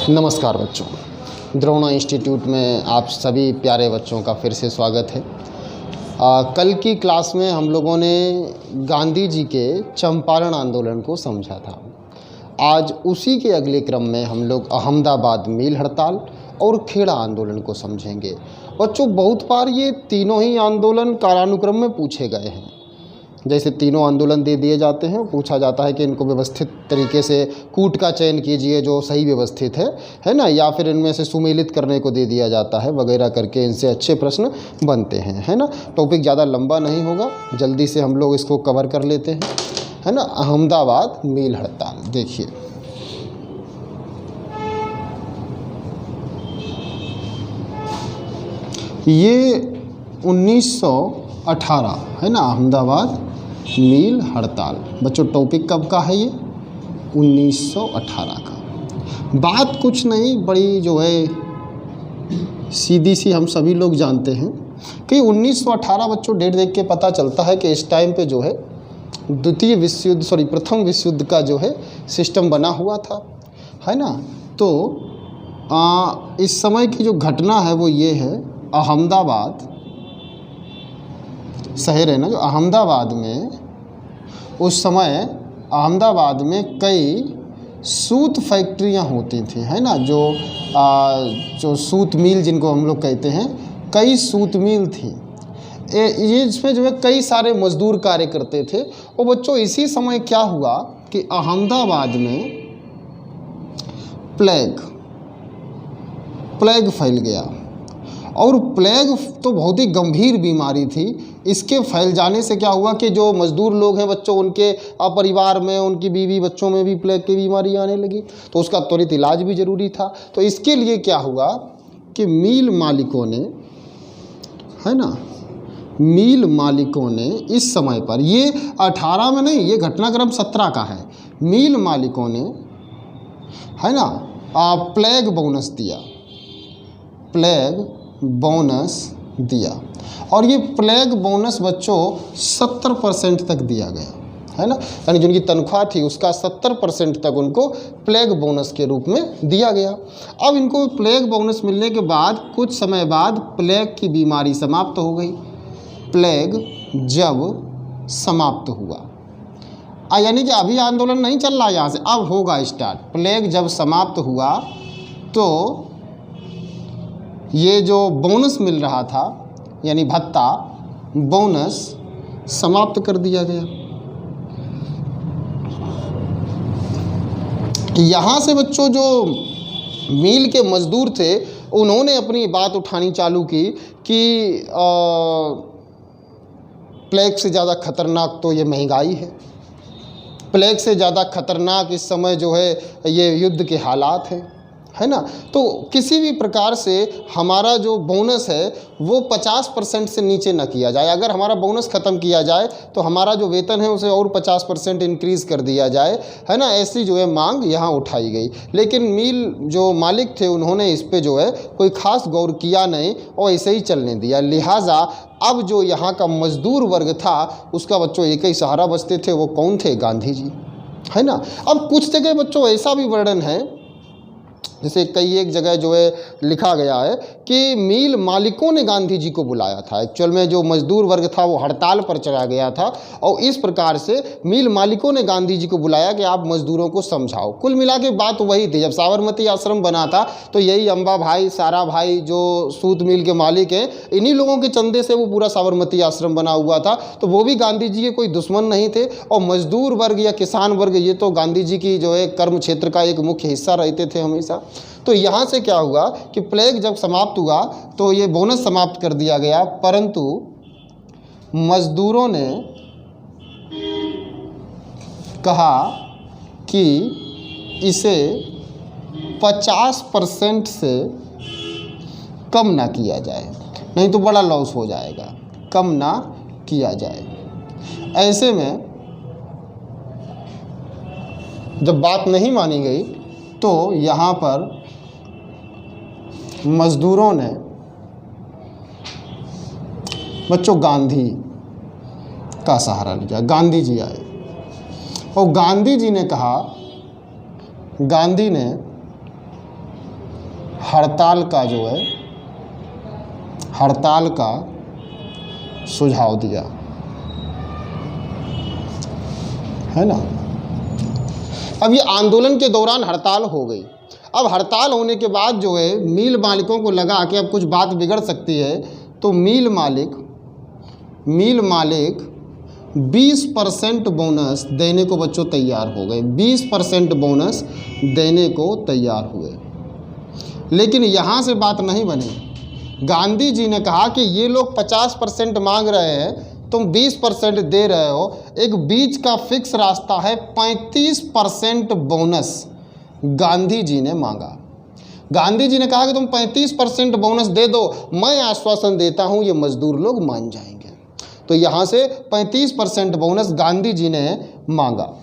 नमस्कार बच्चों, द्रोणा इंस्टीट्यूट में आप सभी प्यारे बच्चों का फिर से स्वागत है। कल की क्लास में हम लोगों ने गांधी जी के चंपारण आंदोलन को समझा था। आज उसी के अगले क्रम में हम लोग अहमदाबाद मील हड़ताल और खेड़ा आंदोलन को समझेंगे। बच्चों, बहुत बार ये तीनों ही आंदोलन कालानुक्रम में पूछे गए हैं। जैसे तीनों आंदोलन दे दिए जाते हैं, पूछा जाता है कि इनको व्यवस्थित तरीके से कूट का चयन कीजिए जो सही व्यवस्थित है ना, या फिर इनमें से सुमेलित करने को दे दिया जाता है वगैरह करके इनसे अच्छे प्रश्न बनते हैं, है ना। टॉपिक ज़्यादा लंबा नहीं होगा, जल्दी से हम लोग इसको कवर कर लेते हैं, है ना। अहमदाबाद मील हड़ताल देखिए, ये 1918 है ना, अहमदाबाद मील हड़ताल। बच्चों, टॉपिक कब का है ये? 1918 का। बात कुछ नहीं, बड़ी जो है सीधी सी हम सभी लोग जानते हैं कि 1918 बच्चों डेट देख के पता चलता है कि इस टाइम पे जो है प्रथम विश्व युद्ध का जो है सिस्टम बना हुआ था, है ना। तो इस समय की जो घटना है वो ये है, अहमदाबाद शहर है ना, जो अहमदाबाद में उस समय अहमदाबाद में कई सूत फैक्ट्रियां होती थी, है ना। जो सूत मिल जिनको हम लोग कहते हैं, कई सूत मिल थी। ये इसमें जो है कई सारे मजदूर कार्य करते थे। और बच्चों, इसी समय क्या हुआ कि अहमदाबाद में प्लेग फैल गया। और प्लेग तो बहुत ही गंभीर बीमारी थी। इसके फैल जाने से क्या हुआ कि जो मज़दूर लोग हैं बच्चों, उनके परिवार में, उनकी बीवी बच्चों में भी प्लेग की बीमारी आने लगी। तो उसका त्वरित इलाज भी ज़रूरी था। तो इसके लिए क्या हुआ कि मिल मालिकों ने, है ना, मिल मालिकों ने इस समय पर, ये 18 में नहीं, ये घटनाक्रम 17 का है। मिल मालिकों ने, है ना, प्लेग बोनस दिया। और ये प्लेग बोनस बच्चों 70% तक दिया गया, है ना। यानी जिनकी तनख्वाह थी उसका 70% तक उनको प्लेग बोनस के रूप में दिया गया। अब इनको प्लेग बोनस मिलने के बाद कुछ समय बाद प्लेग की बीमारी समाप्त हो गई। प्लेग जब समाप्त हुआ, यानी कि अभी आंदोलन नहीं चल रहा यहाँ से, अब होगा स्टार्ट। प्लेग जब समाप्त हुआ तो ये जो बोनस मिल रहा था, यानी भत्ता, बोनस समाप्त कर दिया गया। यहाँ से बच्चों जो मिल के मजदूर थे उन्होंने अपनी बात उठानी चालू की कि प्लेग से ज़्यादा खतरनाक तो ये महंगाई है। प्लेग से ज़्यादा खतरनाक इस समय जो है ये युद्ध के हालात हैं, है ना। तो किसी भी प्रकार से हमारा जो बोनस है वो 50% से नीचे न किया जाए। अगर हमारा बोनस ख़त्म किया जाए तो हमारा जो वेतन है उसे और 50% इंक्रीज़ कर दिया जाए, है ना। ऐसी जो है मांग यहाँ उठाई गई। लेकिन मिल जो मालिक थे उन्होंने इस पे जो है कोई ख़ास गौर किया नहीं और ऐसे ही चलने दिया। लिहाजा अब जो यहाँ का मज़दूर वर्ग था उसका बच्चों एक ही सहारा बचते थे, वो कौन थे? गांधी जी, है ना। अब कुछ जगह बच्चों ऐसा भी वर्णन है, जैसे कई एक जगह जो है लिखा गया है कि मिल मालिकों ने गांधी जी को बुलाया था। एक्चुअल में जो मजदूर वर्ग था वो हड़ताल पर चला गया था और इस प्रकार से मिल मालिकों ने गांधी जी को बुलाया कि आप मजदूरों को समझाओ। कुल मिला के बात वही थी। जब साबरमती आश्रम बना था तो यही अम्बा भाई, सारा भाई जो सूत मिल के मालिक हैं, इन्हीं लोगों के चंदे से वो पूरा साबरमती आश्रम बना हुआ था। तो वो भी गांधी जी के कोई दुश्मन नहीं थे। और मजदूर वर्ग या किसान वर्ग ये तो गांधी जी की जो है कर्म क्षेत्र का एक मुख्य हिस्सा रहते थे हमेशा। तो यहाँ से क्या हुआ कि प्लेग जब समाप्त हुआ तो ये बोनस समाप्त कर दिया गया, परंतु मजदूरों ने कहा कि इसे 50% से कम ना किया जाए, नहीं तो बड़ा लॉस हो जाएगा, कम ना किया जाए। ऐसे में जब बात नहीं मानी गई तो यहाँ पर मज़दूरों ने बच्चों गांधी का सहारा लिया। गांधी जी आए और गांधी जी ने कहा, गांधी ने हड़ताल का जो है हड़ताल का सुझाव दिया, है ना। अब ये आंदोलन के दौरान हड़ताल हो गई। अब हड़ताल होने के बाद जो है मिल मालिकों को लगा कि अब कुछ बात बिगड़ सकती है, तो मिल मालिक 20% बोनस देने को बच्चों तैयार हो गए। 20% बोनस देने को तैयार हुए। लेकिन यहाँ से बात नहीं बनी। गांधी जी ने कहा कि ये लोग 50% मांग रहे हैं, तुम 20% दे रहे हो, एक बीच का फिक्स रास्ता है, 35% बोनस गांधी जी ने मांगा। गांधी जी ने कहा कि तुम 35% बोनस दे दो, मैं आश्वासन देता हूँ ये मजदूर लोग मान जाएंगे। तो यहाँ से 35% बोनस गांधी जी ने मांगा,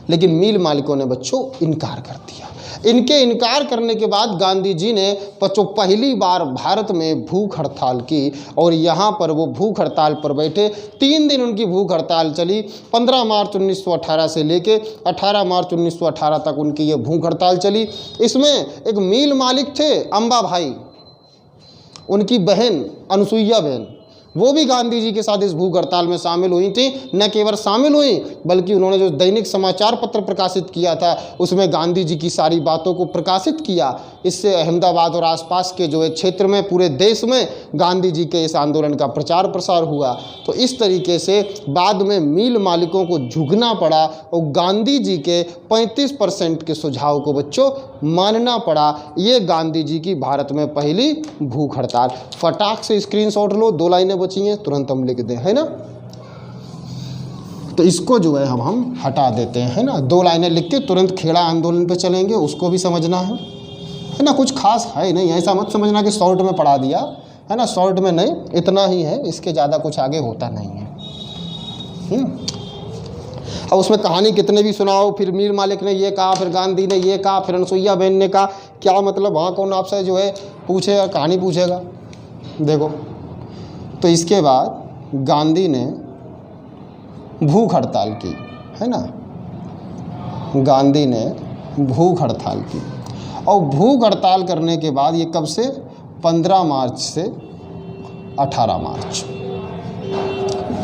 लेकिन मिल मालिकों ने बच्चों इनकार कर दिया। इनके इनकार करने के बाद गांधी जी ने बच्चों पहली बार भारत में भूख हड़ताल की, और यहाँ पर वो भूख हड़ताल पर बैठे। 3 दिन उनकी भूख हड़ताल चली। 15 मार्च 1918 से लेके 18 मार्च 1918 तक उनकी ये भूख हड़ताल चली। इसमें एक मिल मालिक थे अंबा भाई, उनकी बहन अनुसुईया बहन, वो भी गांधी जी के साथ इस भूख हड़ताल में शामिल हुई थी। न केवल शामिल हुई, बल्कि उन्होंने जो दैनिक समाचार पत्र प्रकाशित किया था उसमें गांधी जी की सारी बातों को प्रकाशित किया। इससे अहमदाबाद और आसपास के जो है क्षेत्र में, पूरे देश में गांधी जी के इस आंदोलन का प्रचार प्रसार हुआ। तो इस तरीके से बाद में मिल मालिकों को झुकना पड़ा और गांधी जी के 35% के सुझाव को बच्चों मानना पड़ा। ये गांधी जी की भारत में पहली भूख हड़ताल। फटाक से स्क्रीनशॉट लो, 2 लाइनें बची हैं, तुरंत हम लिख दें, है ना। तो इसको जो है हम हटा देते हैं, है ना। 2 लाइनें लिख के तुरंत खेड़ा आंदोलन पे चलेंगे, उसको भी समझना है ना। कुछ खास है नहीं, ऐसा मत समझना कि शॉर्ट में पढ़ा दिया, है ना। शॉर्ट में नहीं, इतना ही है, इसके ज़्यादा कुछ आगे होता नहीं है। अब उसमें कहानी कितने भी सुनाओ, फिर मीर मालिक ने ये कहा, फिर गांधी ने ये कहा, फिर अनुसुईया बहन ने कहा, क्या मतलब। वहाँ कौन आपसे जो है पूछेगा, कहानी पूछेगा। देखो, तो इसके बाद गांधी ने भूख हड़ताल की, है ना। गांधी ने भूख हड़ताल की, और भूख हड़ताल करने के बाद ये कब से, 15 मार्च से 18 मार्च।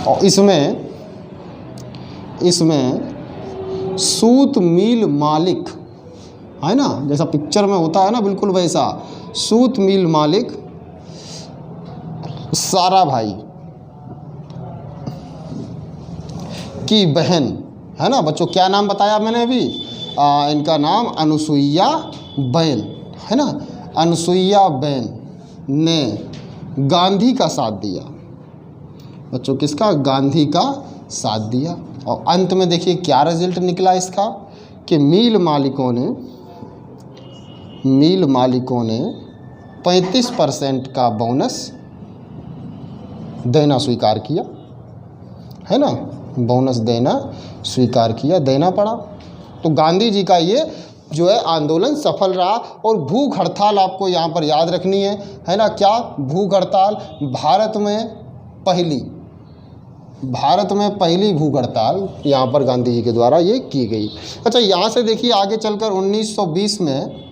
और इसमें सूत मिल मालिक, है ना, जैसा पिक्चर में होता है ना, बिल्कुल वैसा। सूत मिल मालिक सारा भाई की बहन, है ना बच्चों, क्या नाम बताया मैंने अभी, इनका नाम अनुसुईया बहन, है ना। अनुसुईया बहन ने गांधी का साथ दिया बच्चों। किसका? गांधी का साथ दिया। और अंत में देखिए क्या रिजल्ट निकला इसका, कि मिल मालिकों ने 35% का बोनस देना स्वीकार किया, है ना। बोनस देना स्वीकार किया, देना पड़ा। तो गांधी जी का ये जो है आंदोलन सफल रहा। और भूख हड़ताल आपको यहाँ पर याद रखनी है ना। क्या भूख हड़ताल? भारत में पहली भूख हड़ताल यहाँ पर गांधी जी के द्वारा ये की गई। अच्छा, यहाँ से देखिए आगे चलकर 1920 में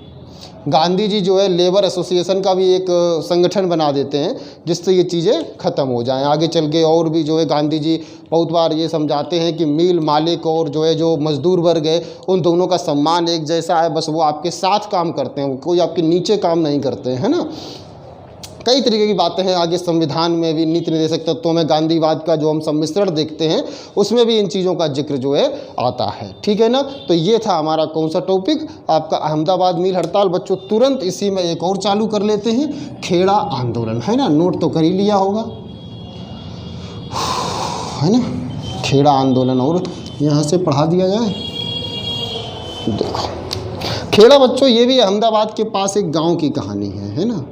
गांधी जी जो है लेबर एसोसिएशन का भी एक संगठन बना देते हैं, जिससे ये चीज़ें ख़त्म हो जाएं। आगे चल के और भी जो है गांधी जी बहुत बार ये समझाते हैं कि मिल मालिक और जो है जो मज़दूर वर्ग है, उन दोनों का सम्मान एक जैसा है, बस वो आपके साथ काम करते हैं, कोई आपके नीचे काम नहीं करते हैं, है ना। कई तरीके की बातें हैं। आगे संविधान में भी नीति निर्देशक तत्वों में गांधीवाद का जो हम सम्मिश्रण देखते हैं, उसमें भी इन चीज़ों का जिक्र जो है आता है, ठीक है ना। तो ये था हमारा कौन सा टॉपिक, आपका अहमदाबाद मिल हड़ताल। बच्चों तुरंत इसी में एक और चालू कर लेते हैं, खेड़ा आंदोलन, है ना। नोट तो कर ही लिया होगा, है ना। खेड़ा आंदोलन और यहाँ से पढ़ा दिया जाए। देखो खेड़ा बच्चों, ये भी अहमदाबाद के पास एक गाँव की कहानी है ना।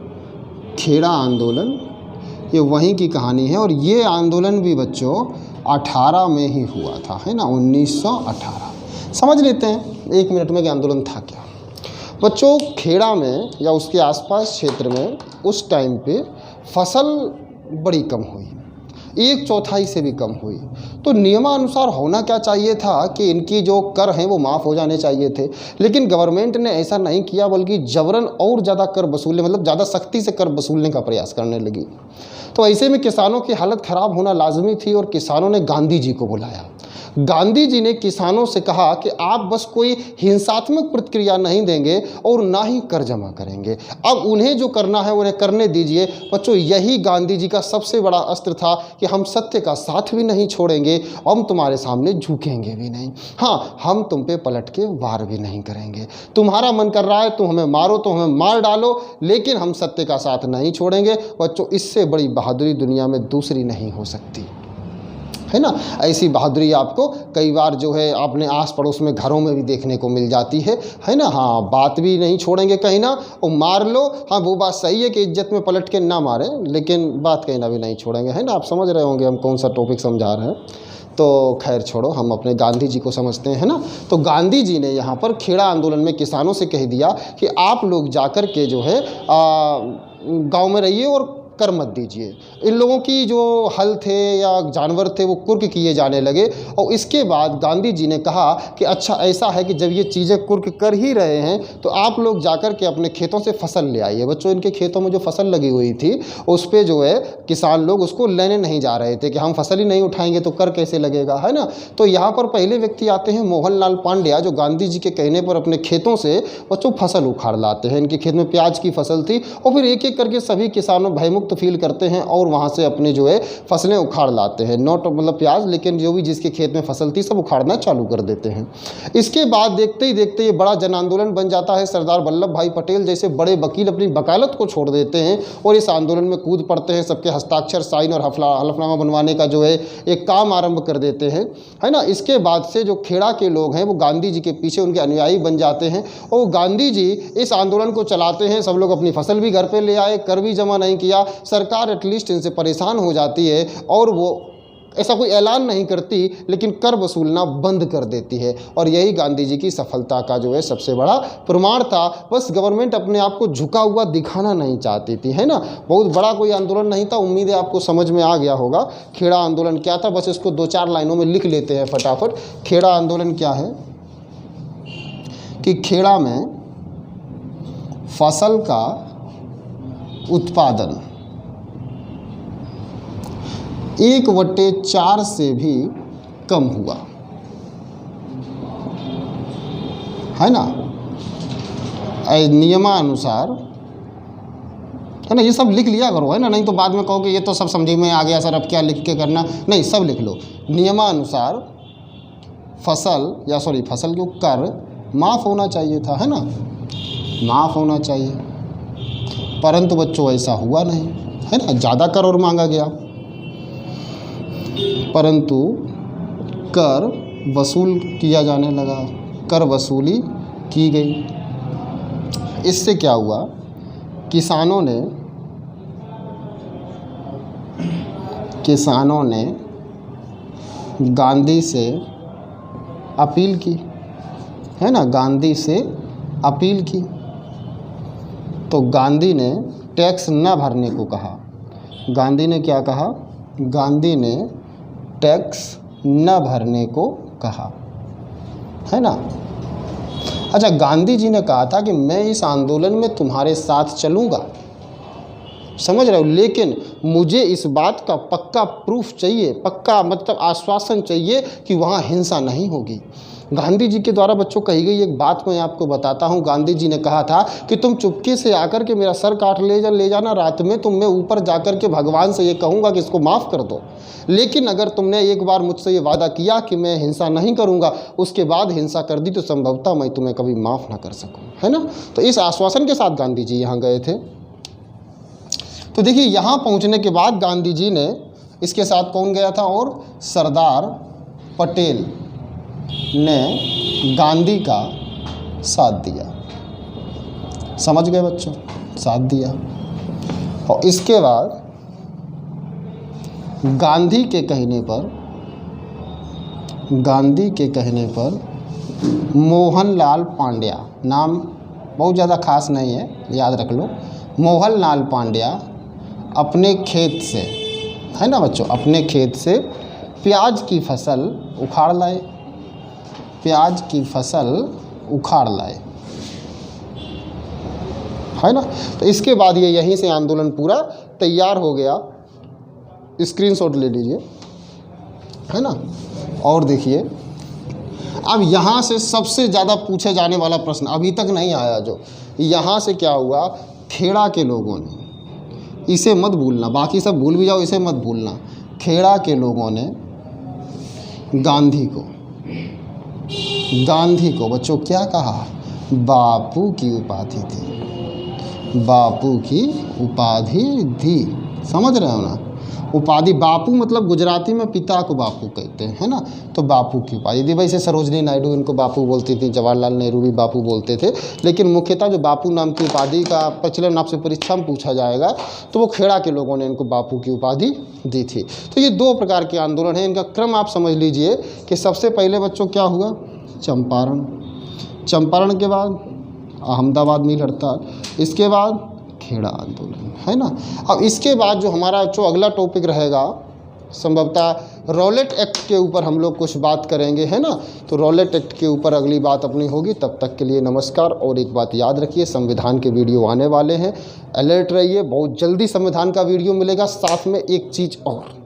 खेड़ा आंदोलन ये वहीं की कहानी है। और ये आंदोलन भी बच्चों 18 में ही हुआ था, है ना, 1918। समझ लेते हैं 1 मिनट में कि आंदोलन था क्या। बच्चों खेड़ा में या उसके आसपास क्षेत्र में उस टाइम पे फसल बड़ी कम हुई, 1/4 से भी कम हुई। तो नियमानुसार होना क्या चाहिए था कि इनकी जो कर हैं वो माफ़ हो जाने चाहिए थे, लेकिन गवर्नमेंट ने ऐसा नहीं किया, बल्कि जबरन और ज़्यादा कर वसूलने, मतलब ज़्यादा सख्ती से कर वसूलने का प्रयास करने लगी। तो ऐसे में किसानों की हालत ख़राब होना लाजमी थी और किसानों ने गांधी जी को बुलाया। गांधी जी ने किसानों से कहा कि आप बस कोई हिंसात्मक प्रतिक्रिया नहीं देंगे और ना ही कर जमा करेंगे, अब उन्हें जो करना है उन्हें करने दीजिए। बच्चों, यही गांधी जी का सबसे बड़ा अस्त्र था कि हम सत्य का साथ भी नहीं छोड़ेंगे, हम तुम्हारे सामने झुकेंगे भी नहीं, हाँ हम तुम पे पलट के वार भी नहीं करेंगे। तुम्हारा मन कर रहा है तुम हमें मारो तो हमें मार डालो, लेकिन हम सत्य का साथ नहीं छोड़ेंगे। बच्चों, इससे बड़ी बहादुरी दुनिया में दूसरी नहीं हो सकती, है ना। ऐसी बहादुरी आपको कई बार जो है अपने आस पड़ोस में घरों में भी देखने को मिल जाती है ना। हाँ, बात भी नहीं छोड़ेंगे कहीं ना, और मार लो, हाँ वो बात सही है कि इज्जत में पलट के ना मारें, लेकिन बात कहीं ना भी नहीं छोड़ेंगे, है ना। आप समझ रहे होंगे हम कौन सा टॉपिक समझा रहे हैं। तो खैर छोड़ो, हम अपने गांधी जी को समझते हैं ना। तो गांधी जी ने यहाँ पर खेड़ा आंदोलन में किसानों से कह दिया कि आप लोग जाकर के जो है गाँव में रहिए और कर मत दीजिए। इन लोगों की जो हल थे या जानवर थे वो कुर्क किए जाने लगे। और इसके बाद गांधी जी ने कहा कि अच्छा ऐसा है कि जब ये चीज़ें कुर्क कर ही रहे हैं तो आप लोग जाकर के अपने खेतों से फसल ले आइए। बच्चों, इनके खेतों में जो फसल लगी हुई थी उस पर जो है किसान लोग उसको लेने नहीं जा रहे थे कि हम फसल ही नहीं उठाएंगे तो कर कैसे लगेगा, है ना। तो यहाँ पर पहले व्यक्ति आते हैं मोहनलाल पांड्या, जो गांधी जी के कहने पर अपने खेतों से बच्चों फसल उखाड़ लाते हैं। इनके खेत में प्याज की फसल थी और फिर एक एक करके सभी किसानों भयमुक्त फील करते हैं और वहाँ से अपने जो है फसलें उखाड़ लाते हैं। नॉट मतलब प्याज, लेकिन जो भी जिसके खेत में फसल थी सब उखाड़ना चालू कर देते हैं। इसके बाद देखते ही देखते ये बड़ा जन आंदोलन बन जाता है। सरदार वल्लभ भाई पटेल जैसे बड़े वकील अपनी वकालत को छोड़ देते हैं और इस आंदोलन में कूद पड़ते हैं। सबके हस्ताक्षर, साइन और हलफनामा बनवाने का जो है एक काम आरंभ कर देते हैं, है ना। इसके बाद से जो खेड़ा के लोग हैं वो गांधी जी के पीछे उनके अनुयायी बन जाते हैं और गांधी जी इस आंदोलन को चलाते हैं। सब लोग अपनी फसल भी घर पे ले आए, कर भी जमा नहीं किया। सरकार एटलीस्ट इनसे परेशान हो जाती है और वो ऐसा कोई ऐलान नहीं करती, लेकिन कर वसूलना बंद कर देती है। और यही गांधी जी की सफलता का जो है सबसे बड़ा प्रमाण था। बस गवर्नमेंट अपने आप को झुका हुआ दिखाना नहीं चाहती थी, है ना। बहुत बड़ा कोई आंदोलन नहीं था। उम्मीद है आपको समझ में आ गया होगा खेड़ा आंदोलन क्या था। बस इसको 2-4 लाइनों में लिख लेते हैं फटाफट। खेड़ा आंदोलन क्या है कि खेड़ा में फसल का उत्पादन 1/4 से भी कम हुआ, है ना, नियमानुसार, है ना। ये सब लिख लिया करो, है ना, नहीं तो बाद में कहो कि ये तो सब समझ में आ गया सर, अब क्या लिख के करना। नहीं, सब लिख लो। नियमानुसार फसल क्यों कर माफ़ होना चाहिए था, है ना, माफ़ होना चाहिए, परंतु बच्चों ऐसा हुआ नहीं, है ना। ज़्यादा कर और मांगा गया, परंतु कर वसूल किया जाने लगा, कर वसूली की गई। इससे क्या हुआ, किसानों ने गांधी से अपील की, है ना, गांधी से अपील की। तो गांधी ने टैक्स न भरने को कहा। गांधी ने क्या कहा, गांधी ने टैक्स न भरने को कहा, है ना। अच्छा, गांधी जी ने कहा था कि मैं इस आंदोलन में तुम्हारे साथ चलूँगा, समझ रहे हो, लेकिन मुझे इस बात का पक्का प्रूफ चाहिए, पक्का मतलब आश्वासन चाहिए कि वहाँ हिंसा नहीं होगी। गांधी जी के द्वारा बच्चों कही गई एक बात मैं आपको बताता हूँ। गांधी जी ने कहा था कि तुम चुपके से आकर के मेरा सर काट ले जाना रात में, तो मैं ऊपर जाकर के भगवान से ये कहूँगा कि इसको माफ़ कर दो। लेकिन अगर तुमने एक बार मुझसे ये वादा किया कि मैं हिंसा नहीं करूँगा, उसके बाद हिंसा कर दी, तो संभवतः मैं तुम्हें कभी माफ़ ना कर सकूँ, है ना। तो इस आश्वासन के साथ गांधी जी यहाँ गए थे। तो देखिए, यहाँ पहुँचने के बाद गांधी जी ने, इसके साथ कौन गया था, और सरदार पटेल ने गांधी का साथ दिया। समझ गए बच्चों, साथ दिया। और इसके बाद गांधी के कहने पर मोहनलाल पांड्या, नाम बहुत ज़्यादा खास नहीं है, याद रख लो। मोहनलाल पांड्या अपने खेत से है ना बच्चों, अपने खेत से प्याज की फसल उखाड़ लाए, प्याज की फसल उखाड़ लाए, है ना। तो इसके बाद ये यहीं से आंदोलन पूरा तैयार हो गया, स्क्रीनशॉट ले लीजिए, है ना। और देखिए अब यहाँ से सबसे ज़्यादा पूछे जाने वाला प्रश्न अभी तक नहीं आया, जो यहाँ से क्या हुआ, खेड़ा के लोगों ने, इसे मत भूलना, बाकी सब भूल भी जाओ, इसे मत भूलना, खेड़ा के लोगों ने गांधी को बच्चों क्या कहा, बापू की उपाधि दी, बापू की उपाधि दी, समझ रहे हो ना। उपाधि, बापू मतलब गुजराती में पिता को बापू कहते हैं, है ना। तो बापू की उपाधि दी। वैसे सरोजनी नायडू इनको बापू बोलती थी, जवाहरलाल नेहरू भी बापू बोलते थे, लेकिन मुख्यतः जो बापू नाम की उपाधि का प्रचलन आपसे परीक्षा में पूछा जाएगा तो वो खेड़ा के लोगों ने इनको बापू की उपाधि दी थी। तो ये दो प्रकार के आंदोलन हैं, इनका क्रम आप समझ लीजिए कि सबसे पहले बच्चों क्या हुआ, चंपारण, चंपारण के बाद अहमदाबाद मिल हड़ताल, इसके बाद खेड़ा आंदोलन, है ना। अब इसके बाद जो हमारा जो अगला टॉपिक रहेगा संभवतः रॉलेट एक्ट के ऊपर हम लोग कुछ बात करेंगे, है ना। तो रॉलेट एक्ट के ऊपर अगली बात अपनी होगी। तब तक के लिए नमस्कार। और एक बात याद रखिए, संविधान के वीडियो आने वाले हैं, अलर्ट रहिए, बहुत जल्दी संविधान का वीडियो मिलेगा। साथ में एक चीज़ और,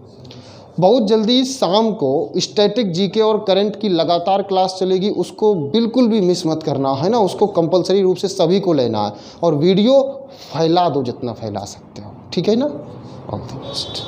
बहुत जल्दी शाम को स्टैटिक जीके और करंट की लगातार क्लास चलेगी, उसको बिल्कुल भी मिस मत करना, है ना। उसको कंपलसरी रूप से सभी को लेना है और वीडियो फैला दो जितना फैला सकते हो, ठीक है ना। All the best.